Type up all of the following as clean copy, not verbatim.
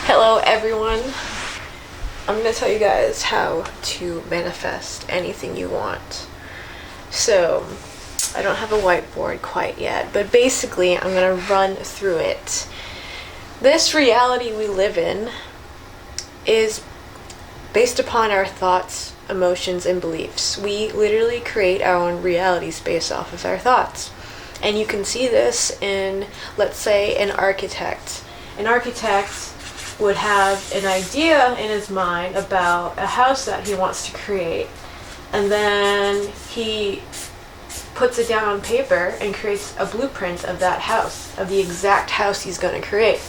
Hello everyone. I'm going to tell you guys how to manifest anything you want. So, I don't have a whiteboard quite yet, but basically I'm going to run through it. This reality we live in is based upon our thoughts, emotions, and beliefs. We literally create our own realities based off of our thoughts. And you can see this in, let's say, an architect. An architect would have an idea in his mind about a house that he wants to create, and then he puts it down on paper and creates a blueprint of that house, of the exact house he's going to create.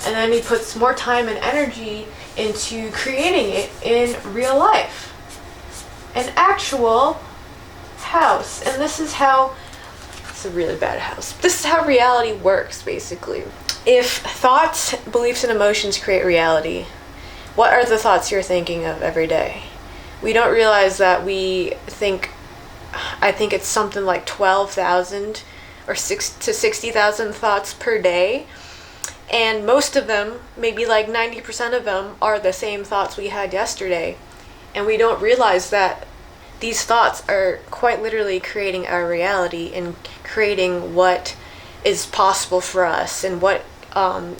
And then he puts more time and energy into creating it in real life, an actual house. And this is how, it's a really bad house, this is how reality works basically. If thoughts, beliefs, and emotions create reality, what are the thoughts you're thinking of every day? We don't realize that I think it's something like 12,000 or 6 to 60,000 thoughts per day. And most of them, maybe like 90% of them, are the same thoughts we had yesterday. And we don't realize that these thoughts are quite literally creating our reality and creating what is possible for us and what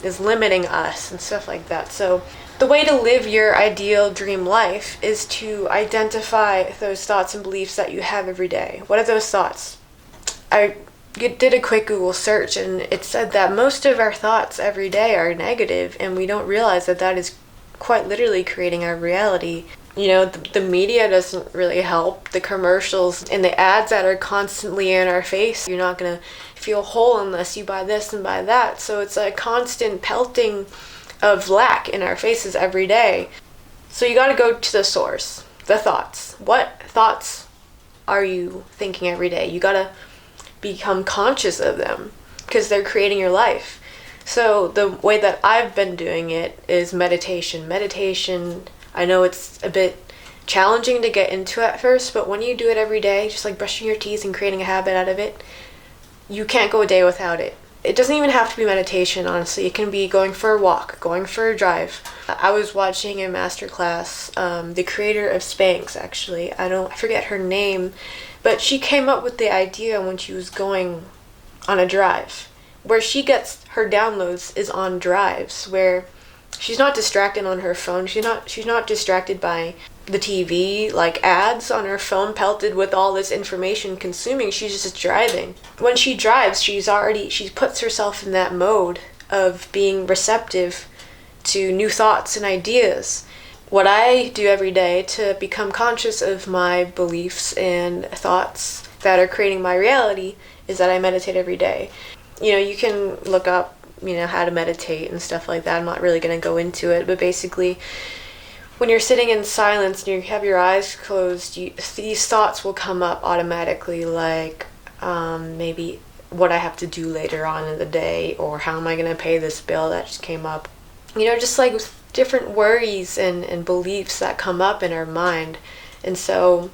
is limiting us and stuff like that. So the way to live your ideal dream life is to identify those thoughts and beliefs that you have every day. What are those thoughts? I did a quick Google search and it said that most of our thoughts every day are negative, and we don't realize that that is quite literally creating our reality. You know, the media doesn't really help. The commercials and the ads that are constantly in our face. You're not going to feel whole unless you buy this and buy that. So it's a constant pelting of lack in our faces every day. So you got to go to the source, the thoughts. What thoughts are you thinking every day? You got to become conscious of them because they're creating your life. So the way that I've been doing it is meditation. Meditation, I know it's a bit challenging to get into at first, but when you do it every day, just like brushing your teeth and creating a habit out of it, you can't go a day without it. It doesn't even have to be meditation, honestly. It can be going for a walk, going for a drive. I was watching a masterclass, the creator of Spanx, actually. I forget her name, but she came up with the idea when she was going on a drive. Where she gets her downloads is on drives, where she's not distracted on her phone. She's not distracted by the TV, like ads on her phone pelted with all this information consuming. She's just driving. When she drives, she puts herself in that mode of being receptive to new thoughts and ideas. What I do every day to become conscious of my beliefs and thoughts that are creating my reality is that I meditate every day. You know, you can look up how to meditate and stuff like that. I'm not really going to go into it, but basically, when you're sitting in silence and you have your eyes closed, these thoughts will come up automatically, like maybe what I have to do later on in the day, or how am I going to pay this bill that just came up. Just like different worries and beliefs that come up in our mind. And so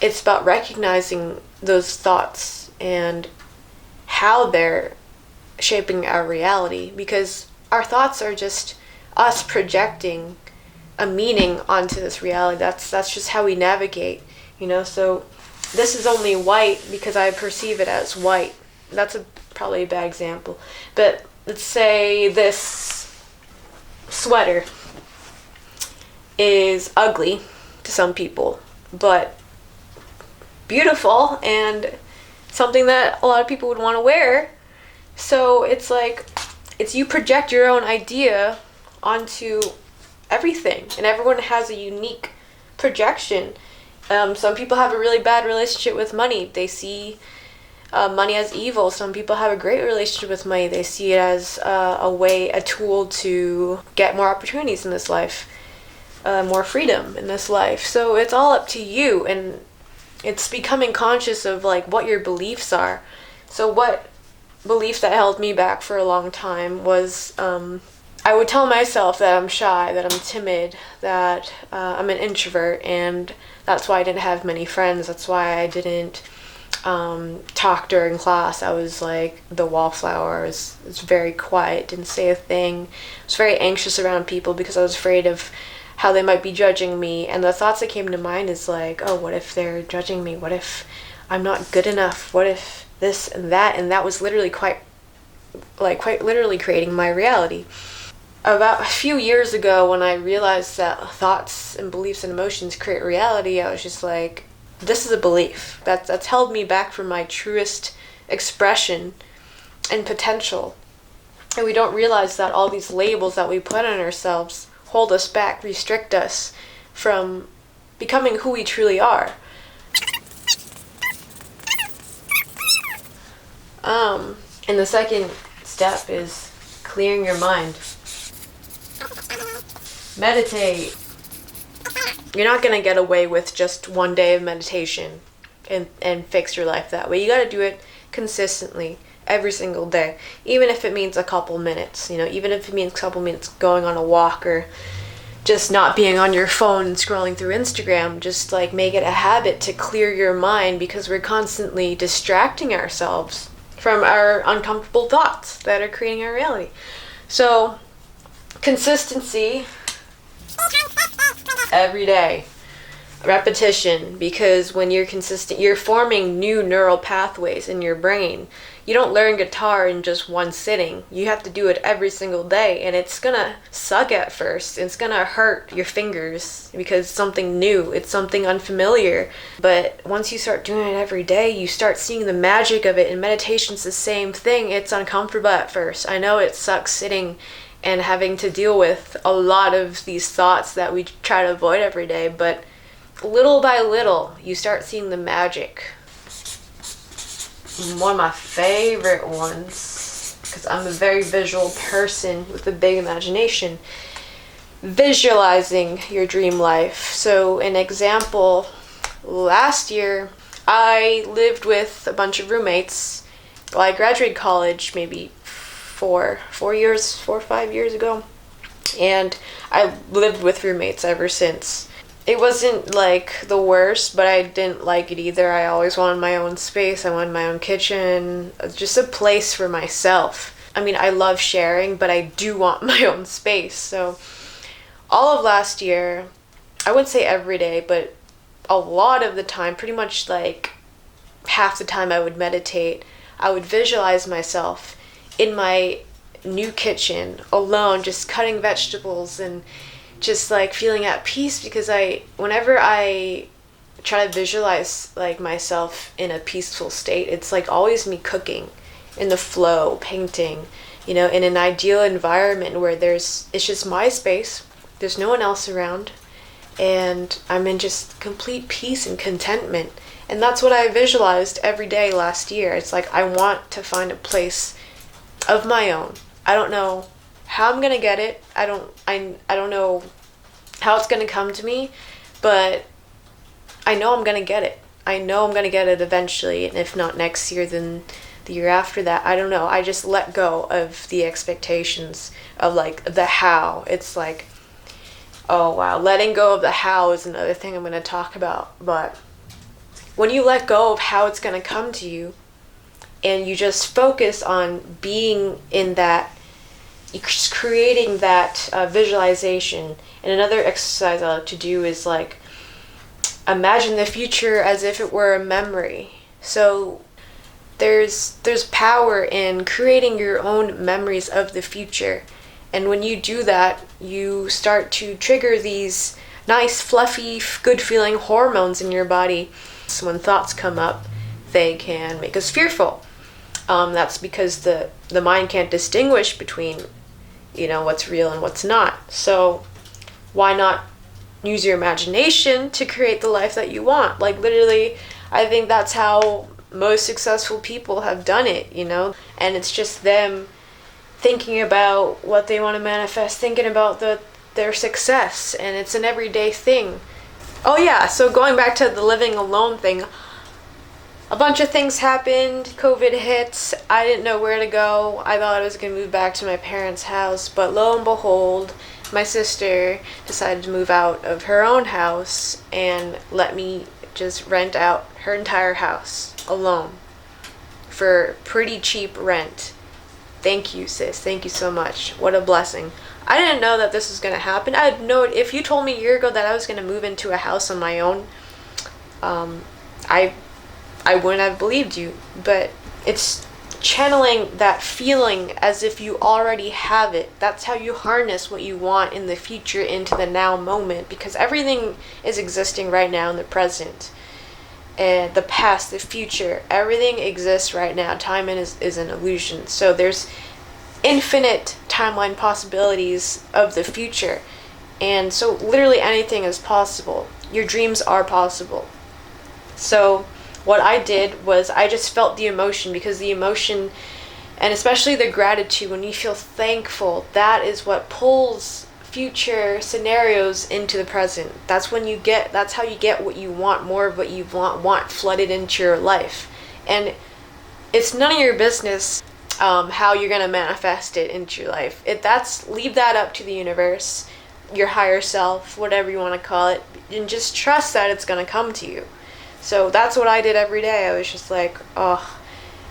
it's about recognizing those thoughts and how they're shaping our reality, because our thoughts are just us projecting a meaning onto this reality. That's just how we navigate, so this is only white because I perceive it as white. That's probably a bad example, but let's say this sweater is ugly to some people, but beautiful and something that a lot of people would want to wear. So it's like, you project your own idea onto everything, and everyone has a unique projection. Some people have a really bad relationship with money. They see money as evil. Some people have a great relationship with money. They see it as a tool to get more opportunities in this life, more freedom in this life. So it's all up to you, and it's becoming conscious of like what your beliefs are. So what belief that held me back for a long time was I would tell myself that I'm shy, that I'm timid, that I'm an introvert, and that's why I didn't have many friends. That's why I didn't talk during class. I was like the wallflower. I was very quiet, didn't say a thing. I was very anxious around people because I was afraid of how they might be judging me. And the thoughts that came to mind is like, oh, what if they're judging me? What if I'm not good enough? What if this and that? And that was literally quite literally creating my reality. About a few years ago, when I realized that thoughts and beliefs and emotions create reality, I was just like, this is a belief that's held me back from my truest expression and potential. And we don't realize that all these labels that we put on ourselves hold us back, restrict us from becoming who we truly are. And the second step is clearing your mind. Meditate. You're not going to get away with just one day of meditation and fix your life that way. You got to do it consistently every single day, even if it means a couple minutes, even if it means a couple minutes going on a walk or just not being on your phone and scrolling through Instagram. Just like make it a habit to clear your mind, because we're constantly distracting ourselves from our uncomfortable thoughts that are creating our reality. So consistency every day, repetition, because when you're consistent, you're forming new neural pathways in your brain. You don't learn guitar in just one sitting. You have to do it every single day, and it's gonna suck at first. It's gonna hurt your fingers because it's something new, it's something unfamiliar. But once you start doing it every day, you start seeing the magic of it. And meditation's the same thing. It's uncomfortable at first. I know it sucks sitting and having to deal with a lot of these thoughts that we try to avoid every day, but little by little, you start seeing the magic. One of my favorite ones, because I'm a very visual person with a big imagination, visualizing your dream life. So an example, last year I lived with a bunch of roommates. Well, I graduated college maybe 4 or 5 years ago, and I lived with roommates ever since. It wasn't like the worst, but I didn't like it either. I always wanted my own space. I wanted my own kitchen, just a place for myself. I mean, I love sharing, but I do want my own space. So all of last year, I wouldn't say every day, but a lot of the time, pretty much like half the time I would meditate. I would visualize myself in my new kitchen alone, just cutting vegetables and just like feeling at peace, because whenever I try to visualize like myself in a peaceful state, it's like always me cooking, in the flow, painting, in an ideal environment where it's just my space, there's no one else around, and I'm in just complete peace and contentment. And that's what I visualized every day last year. It's like I want to find a place of my own. I don't know how I'm gonna get it. I don't know how it's gonna come to me, but I know I'm gonna get it. I know I'm gonna get it eventually, and if not next year, then the year after that. I don't know. I just let go of the expectations of like the how. It's like, oh wow, letting go of the how is another thing I'm gonna talk about. But when you let go of how it's gonna come to you, and you just focus on being in that, just creating that visualization. And another exercise I like to do is like imagine the future as if it were a memory. So there's power in creating your own memories of the future. And when you do that, you start to trigger these nice, fluffy, good feeling hormones in your body. So when thoughts come up, they can make us fearful. That's because the mind can't distinguish between, what's real and what's not. So why not use your imagination to create the life that you want? Like literally, I think that's how most successful people have done it, and it's just them thinking about what they want to manifest, thinking about their success, and it's an everyday thing. Oh yeah, so going back to the living alone thing, a bunch of things happened. COVID hit. I didn't know where to go. I thought I was going to move back to my parents' house, but lo and behold, my sister decided to move out of her own house and let me just rent out her entire house alone for pretty cheap rent. Thank you, sis. Thank you so much. What a blessing. I didn't know that this was going to happen. I had no, if you told me a year ago that I was going to move into a house on my own, I wouldn't have believed you. But it's channeling that feeling as if you already have it. That's how you harness what you want in the future into the now moment, because everything is existing right now in the present. And the past, the future, everything exists right now. Time is an illusion. So there's infinite timeline possibilities of the future. And so literally anything is possible. Your dreams are possible. So what I did was I just felt the emotion, because the emotion, and especially the gratitude, when you feel thankful, that is what pulls future scenarios into the present. That's how you get what you want, more of what you want flooded into your life. And it's none of your business how you're gonna manifest it into your life. Leave that up to the universe, your higher self, whatever you want to call it, and just trust that it's gonna come to you. So that's what I did every day. I was just like, oh,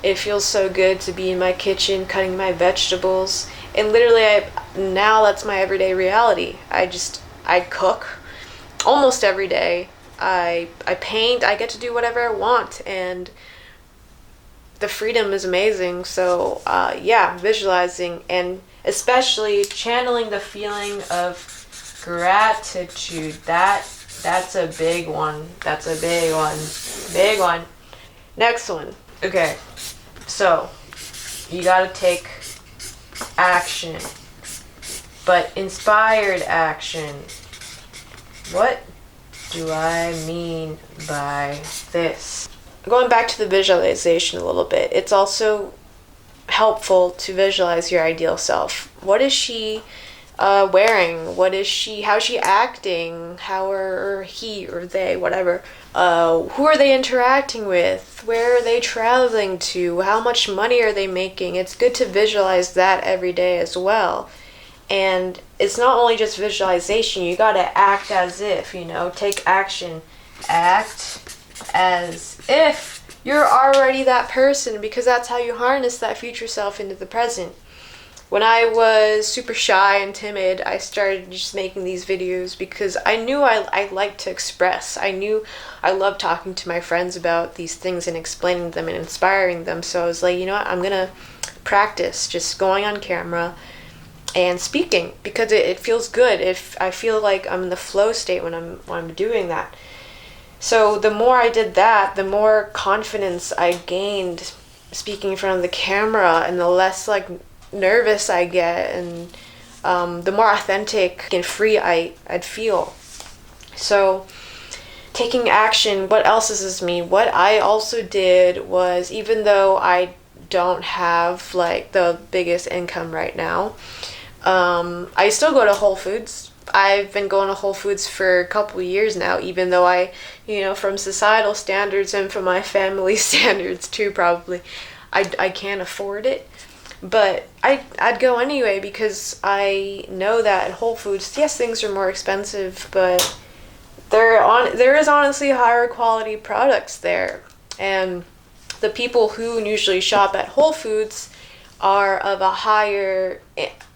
it feels so good to be in my kitchen cutting my vegetables. And literally, now that's my everyday reality. I cook almost every day. I paint. I get to do whatever I want, and the freedom is amazing. So visualizing, and especially channeling the feeling of gratitude. That's a big one. That's a big one. Big one. Next one. Okay, so you gotta take action, but inspired action. What do I mean by this? Going back to the visualization a little bit, it's also helpful to visualize your ideal self. What is she wearing? How's she acting? How are he or they, whatever, who are they interacting with? Where are they traveling to? How much money are they making? It's good to visualize that every day as well. And it's not only just visualization, you gotta act as if, take action. Act as if you're already that person, because that's how you harness that future self into the present. When I was super shy and timid, I started just making these videos because I knew I liked to express. I knew I loved talking to my friends about these things and explaining them and inspiring them. So I was like, you know what, I'm going to practice just going on camera and speaking, because it feels good. If I feel like I'm in the flow state when I'm doing that. So the more I did that, the more confidence I gained speaking in front of the camera, and the less nervous I get, and the more authentic and free I'd feel. So taking action, what else does this mean? What I also did was, even though I don't have the biggest income right now, I still go to Whole Foods. I've been going to Whole Foods for a couple of years now, even though I, from societal standards and from my family standards too, probably, I can't afford it. But I'd go anyway, because I know that at Whole Foods, yes, things are more expensive, but there is honestly higher quality products there. And the people who usually shop at Whole Foods are of a higher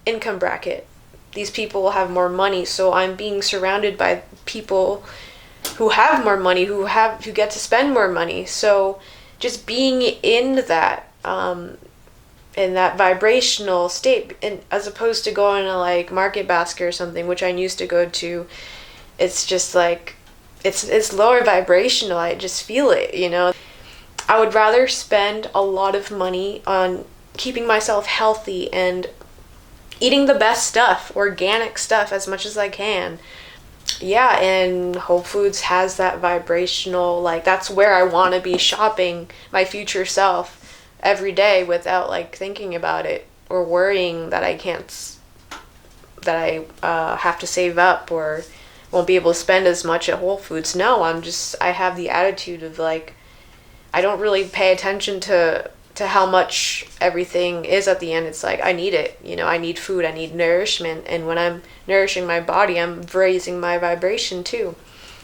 income bracket. These people have more money, so I'm being surrounded by people who have more money, who get to spend more money. So just being in that in that vibrational state, and as opposed to going to Market Basket or something, which I used to go to, it's just it's lower vibrational. I just feel it, I would rather spend a lot of money on keeping myself healthy and eating the best stuff, organic stuff, as much as I can. Yeah, and Whole Foods has that vibrational, that's where I want to be shopping my future self every day, without thinking about it or worrying that I have to save up or won't be able to spend as much at Whole Foods. No, I have the attitude of I don't really pay attention to how much everything is at the end. It's I need it, I need food, I need nourishment, and when I'm nourishing my body, I'm raising my vibration too.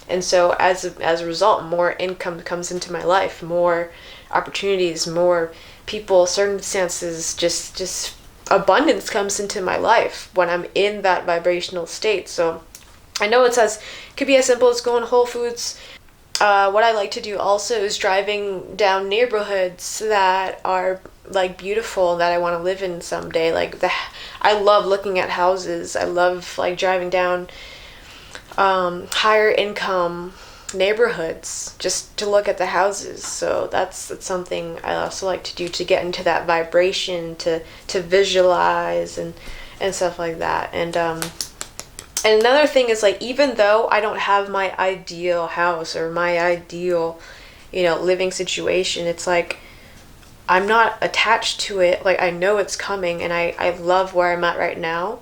And so as a result, more income comes into my life, more opportunities, more people, circumstances, just abundance comes into my life when I'm in that vibrational state. So I know it could be as simple as going to Whole Foods. What I like to do also is driving down neighborhoods that are like beautiful, that I want to live in someday. I love looking at houses. I love like driving down higher income neighborhoods just to look at the houses. So that's something I also like to do, to get into that vibration, to visualize and stuff like that. And another thing is, like, even though I don't have my ideal house or my ideal, living situation, it's like I'm not attached to it. Like, I know it's coming, and I love where I'm at right now.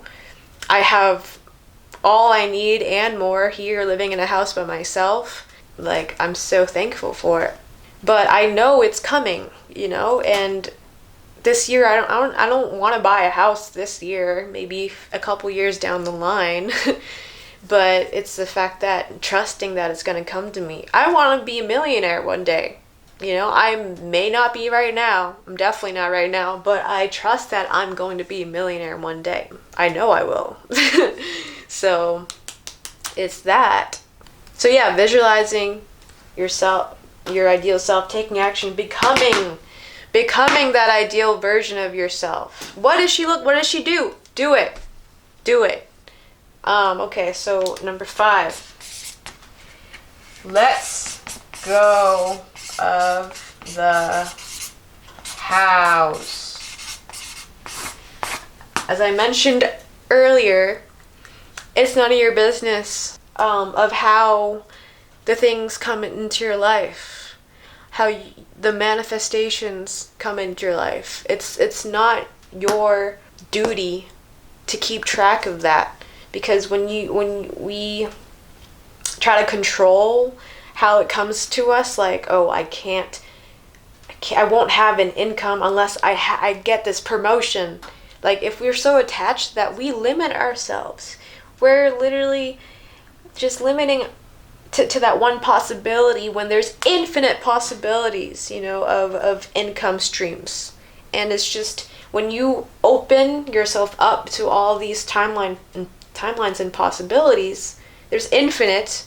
I have all I need and more here, living in a house by myself. Like, I'm so thankful for it. But I know it's coming, and this year I don't want to buy a house this year, maybe a couple years down the line. But it's the fact that trusting that it's going to come to me. I want to be a millionaire one day. I may not be right now. I'm definitely not right now, but I trust that I'm going to be a millionaire one day. I know I will. So it's that. So yeah, visualizing yourself, your ideal self, taking action, becoming that ideal version of yourself. What does she do? Do it. Okay, so number 5. Let's go of the house. As I mentioned earlier, it's none of your business of how the things come into your life, how the manifestations come into your life. It's not your duty to keep track of that, because when we try to control how it comes to us, like, oh, I won't have an income unless I get this promotion. Like, if we're so attached that we limit ourselves, we're literally just limiting to that one possibility when there's infinite possibilities, of income streams. And it's just, when you open yourself up to all these timelines and possibilities, there's infinite.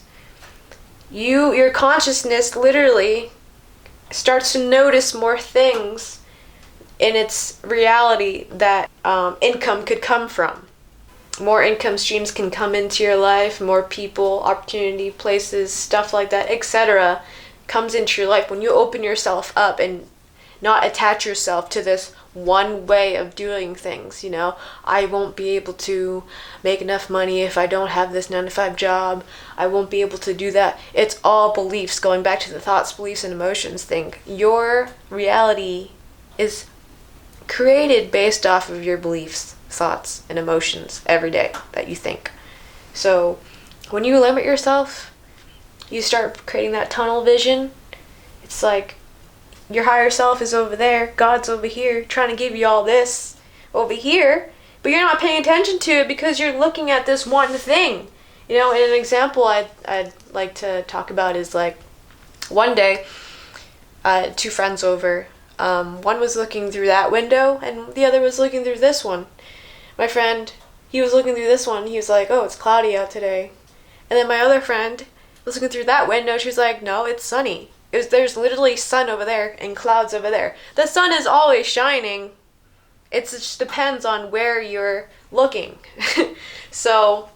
Your consciousness literally starts to notice more things in its reality that income could come from. More income streams can come into your life, more people, opportunity, places, stuff like that, etc. comes into your life when you open yourself up and not attach yourself to this one way of doing things. I won't be able to make enough money if I don't have this 9-to-5 job. I won't be able to do that. It's all beliefs, going back to the thoughts, beliefs, and emotions thing. Your reality is created based off of your beliefs, thoughts, and emotions every day that you think. So when you limit yourself, you start creating that tunnel vision. It's like your higher self is over there, God's over here, trying to give you all this over here, but you're not paying attention to it because you're looking at this one thing. And an example I'd like to talk about is, like, one day, 2 friends over. One was looking through that window, and the other was looking through this one. My friend, he was looking through this one. He was like, oh, it's cloudy out today. And then my other friend was looking through that window. She was like, no, it's sunny. There's literally sun over there and clouds over there. The sun is always shining. It just depends on where you're looking. So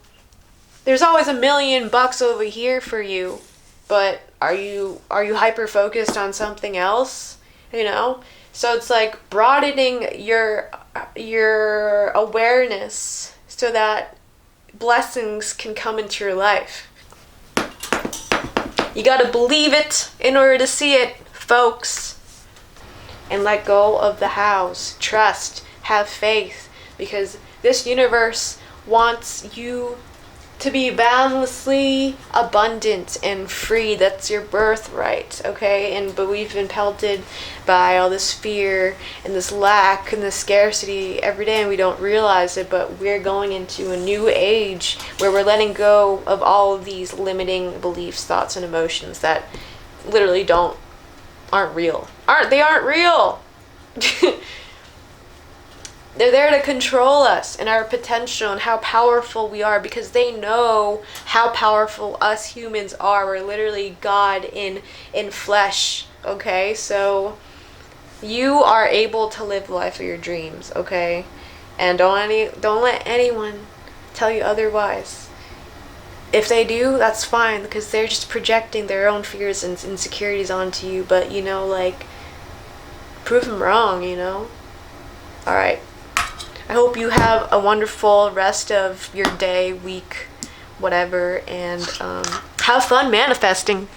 there's always $1 million over here for you, but are you hyper focused on something else? So it's like broadening your awareness so that blessings can come into your life. You gotta believe it in order to see it, folks. And let go of the house. Trust. Have faith. Because this universe wants you to be boundlessly abundant and free. That's your birthright, okay? But we've been pelted by all this fear and this lack and this scarcity every day, and we don't realize it, but we're going into a new age where we're letting go of all of these limiting beliefs, thoughts, and emotions that literally aren't real. They aren't real. They're there to control us and our potential and how powerful we are, because they know how powerful us humans are. We're literally God in flesh, okay? So you are able to live the life of your dreams, okay? And don't let anyone tell you otherwise. If they do, that's fine, because they're just projecting their own fears and insecurities onto you. But, prove them wrong, Alright. I hope you have a wonderful rest of your day, week, whatever, and have fun manifesting.